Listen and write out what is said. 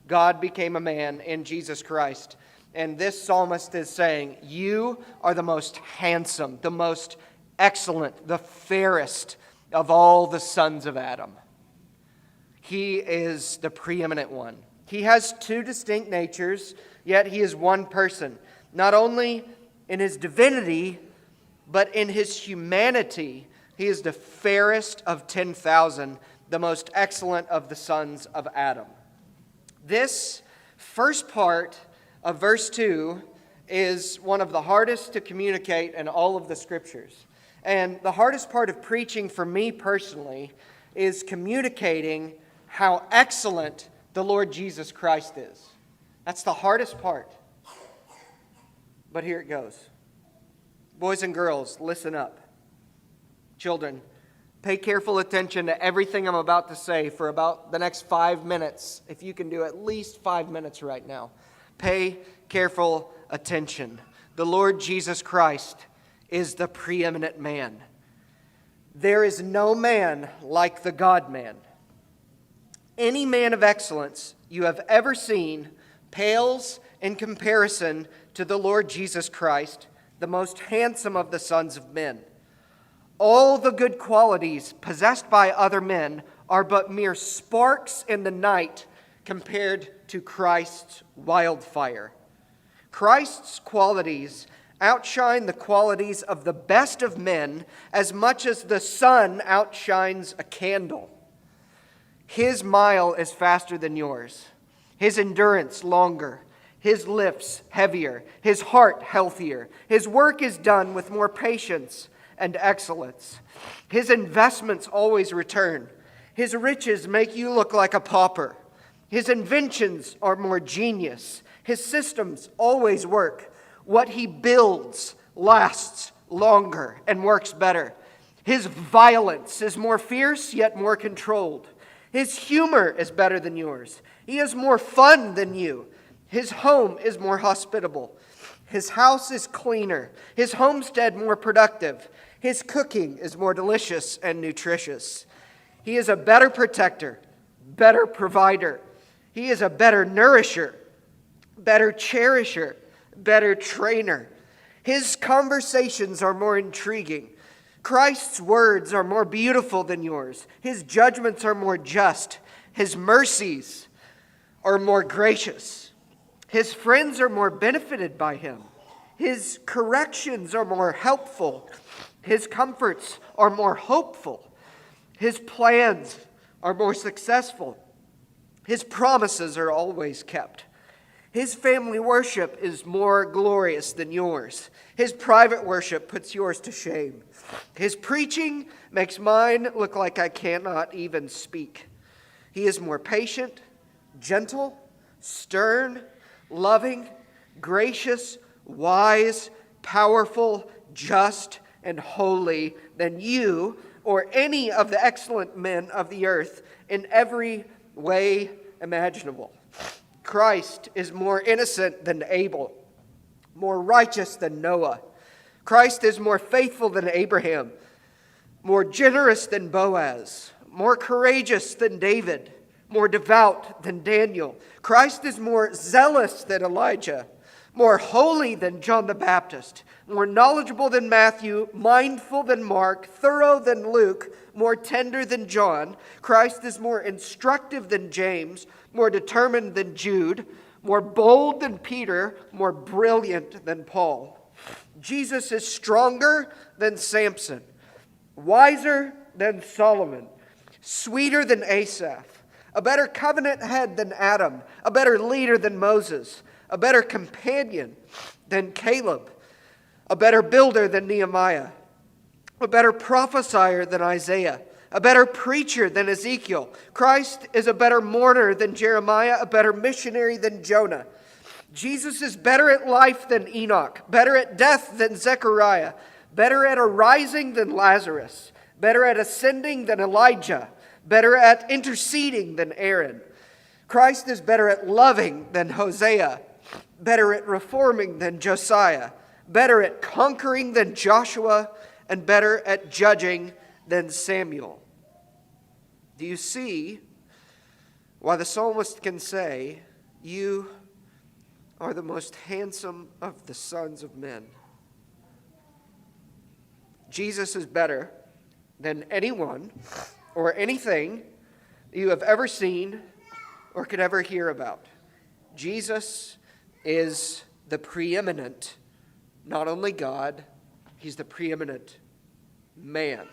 God became a man in Jesus Christ. And this psalmist is saying, you are the most handsome, the most excellent, the fairest of all the sons of Adam. He is the preeminent one. He has two distinct natures, yet he is one person. Not only in his divinity, but in his humanity, he is the fairest of 10,000, the most excellent of the sons of Adam. This first part of verse 2 is one of the hardest to communicate in all of the Scriptures. And the hardest part of preaching for me personally is communicating how excellent the Lord Jesus Christ is. That's the hardest part. But here it goes. Boys and girls, listen up. Children, pay careful attention to everything I'm about to say for about the next 5 minutes. If you can do at least 5 minutes right now. Pay careful attention. The Lord Jesus Christ is the preeminent man. There is no man like the God-man. Any man of excellence you have ever seen pales in comparison to the Lord Jesus Christ, the most handsome of the sons of men. All the good qualities possessed by other men are but mere sparks in the night compared to Christ's wildfire. Christ's qualities outshine the qualities of the best of men as much as the sun outshines a candle. His mile is faster than yours, his endurance longer, his lips heavier, his heart healthier. His work is done with more patience and excellence. His investments always return. His riches make you look like a pauper. His inventions are more genius. His systems always work. What he builds lasts longer and works better. His violence is more fierce yet more controlled. His humor is better than yours. He has more fun than you. His home is more hospitable. His house is cleaner. His homestead more productive. His cooking is more delicious and nutritious. He is a better protector, better provider. He is a better nourisher, better cherisher, better trainer. His conversations are more intriguing. Christ's words are more beautiful than yours. His judgments are more just. His mercies are more gracious. His friends are more benefited by him. His corrections are more helpful. His comforts are more hopeful. His plans are more successful. His promises are always kept. His family worship is more glorious than yours. His private worship puts yours to shame. His preaching makes mine look like I cannot even speak. He is more patient, gentle, stern, loving, gracious, wise, powerful, just, and holy than you or any of the excellent men of the earth in every way imaginable. Christ is more innocent than Abel, more righteous than Noah. Christ is more faithful than Abraham, more generous than Boaz, more courageous than David, more devout than Daniel. Christ is more zealous than Elijah, more holy than John the Baptist, more knowledgeable than Matthew, mindful than Mark, thorough than Luke, more tender than John. Christ is more instructive than James, more determined than Jude, more bold than Peter, more brilliant than Paul. Jesus is stronger than Samson, wiser than Solomon, sweeter than Asaph, a better covenant head than Adam, a better leader than Moses, a better companion than Caleb, a better builder than Nehemiah, a better prophesier than Isaiah, a better preacher than Ezekiel. Christ is a better mourner than Jeremiah, a better missionary than Jonah. Jesus is better at life than Enoch, better at death than Zechariah, better at arising than Lazarus, better at ascending than Elijah, better at interceding than Aaron. Christ is better at loving than Hosea, better at reforming than Josiah, better at conquering than Joshua, and better at judging than Samuel. Do you see why the psalmist can say, You are the most handsome of the sons of men. Jesus is better than anyone or anything you have ever seen or could ever hear about. Jesus is the preeminent, not only God, he's the preeminent man.